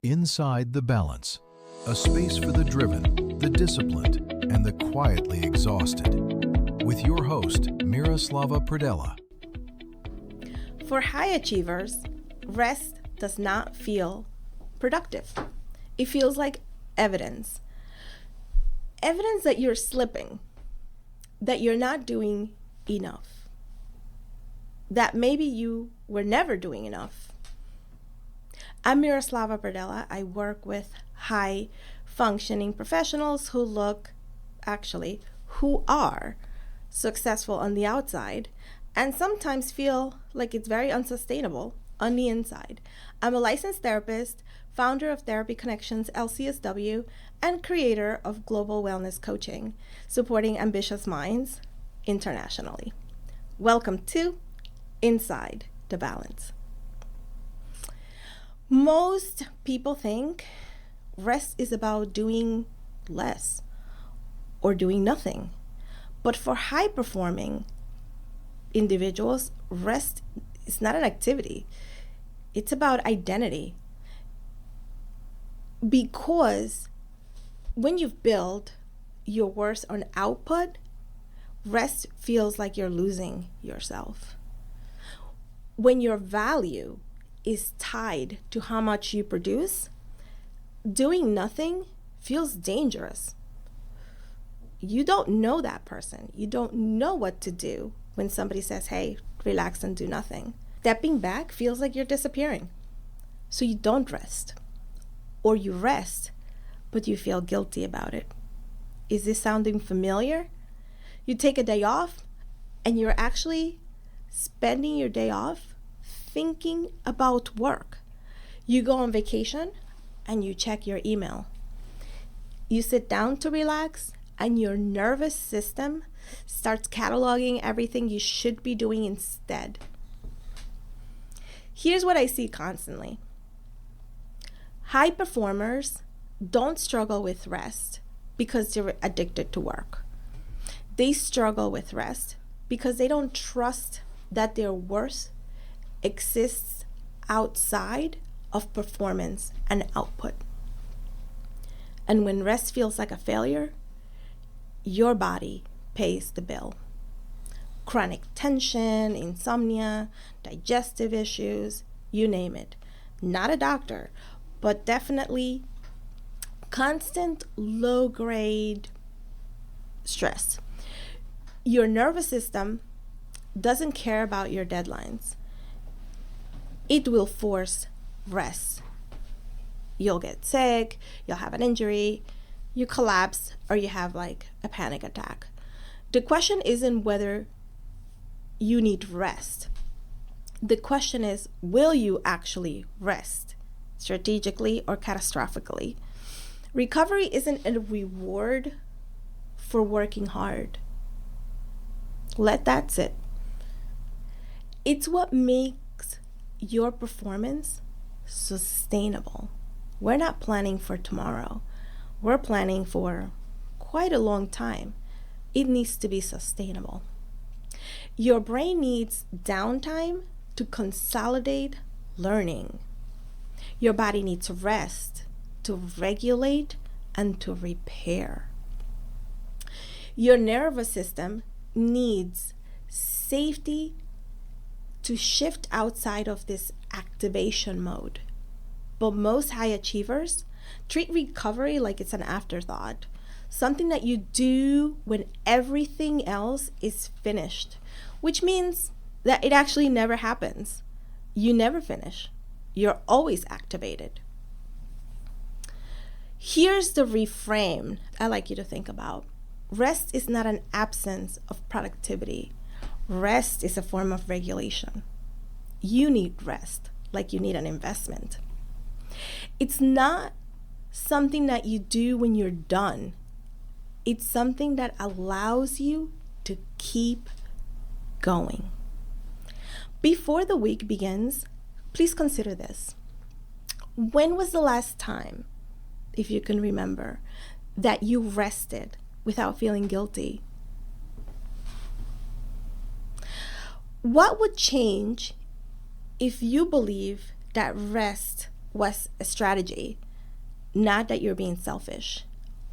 Inside the Balance, a space for the driven, the disciplined, and the quietly exhausted. With your host, Miroslava Pradella. For high achievers, rest does not feel productive. It feels like evidence. Evidence that you're slipping, that you're not doing enough, that maybe you were never doing enough. I'm Miroslava Pradella. I work with high functioning professionals who are successful on the outside and sometimes feel like it's very unsustainable on the inside. I'm a licensed therapist, founder of Therapy Connections LCSW, and creator of Global Wellness Coaching, supporting ambitious minds internationally. Welcome to Inside the Balance. Most people think rest is about doing less or doing nothing. But for high-performing individuals, rest is not an activity. It's about identity. Because when you've built your worth on output, rest feels like you're losing yourself. When your value is tied to how much you produce, doing nothing feels dangerous. You don't know that person. You don't know what to do when somebody says, hey, relax and do nothing. Stepping back feels like you're disappearing. So you don't rest. Or you rest, but you feel guilty about it. Is this sounding familiar? You take a day off and you're actually spending your day off thinking about work. You go on vacation and you check your email. You sit down to relax and your nervous system starts cataloging everything you should be doing instead. Here's what I see constantly. High performers don't struggle with rest because they're addicted to work. They struggle with rest because they don't trust that their worth exists outside of performance and output. And when rest feels like a failure, your body pays the bill. Chronic tension, insomnia, digestive issues, you name it. Not a doctor, but definitely constant low-grade stress. Your nervous system doesn't care about your deadlines. It will force rest. You'll get sick, you'll have an injury, you collapse, or you have like a panic attack. The question isn't whether you need rest. The question is, will you actually rest, strategically or catastrophically? Recovery isn't a reward for working hard. Let that sit. It's what makes your performance sustainable. We're not planning for tomorrow. We're planning for quite a long time. It needs to be sustainable. Your brain needs downtime to consolidate learning. Your body needs rest to regulate and to repair. Your nervous system needs safety to shift outside of this activation mode. But most high achievers treat recovery like it's an afterthought, something that you do when everything else is finished, which means that it actually never happens. You never finish. You're always activated. Here's the reframe I like you to think about. Rest is not an absence of productivity. Rest is a form of regulation. You need rest like you need an investment. It's not something that you do when you're done. It's something that allows you to keep going. Before the week begins, please consider this. When was the last time, if you can remember, that you rested without feeling guilty? What would change if you believe that rest was a strategy, not that you're being selfish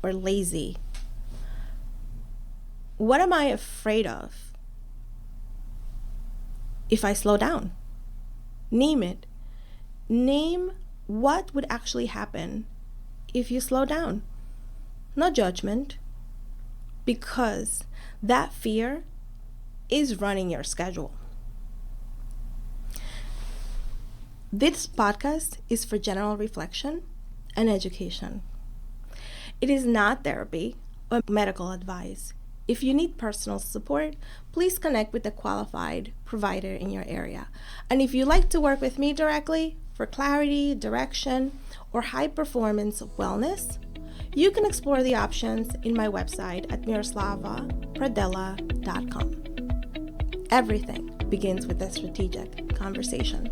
or lazy. What am I afraid of if I slow down? Name it. Name what would actually happen if you slow down. No judgment, because that fear is running your schedule. This podcast is for general reflection and education. It is not therapy or medical advice. If you need personal support, please connect with a qualified provider in your area. And if you'd like to work with me directly for clarity, direction, or high performance wellness, you can explore the options in my website at miroslavapradella.com. Everything begins with a strategic conversation.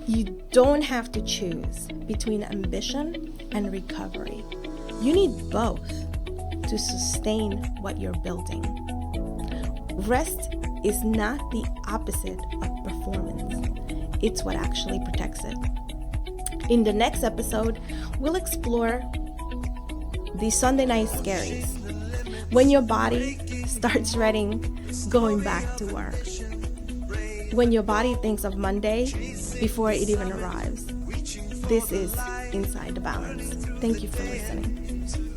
You don't have to choose between ambition and recovery. You need both to sustain what you're building. Rest is not the opposite of performance. It's what actually protects it. In the next episode, we'll explore the Sunday night scaries. When your body starts dreading going back to work. When your body thinks of Monday before it even arrives. This is Inside the Balance. Thank you for listening.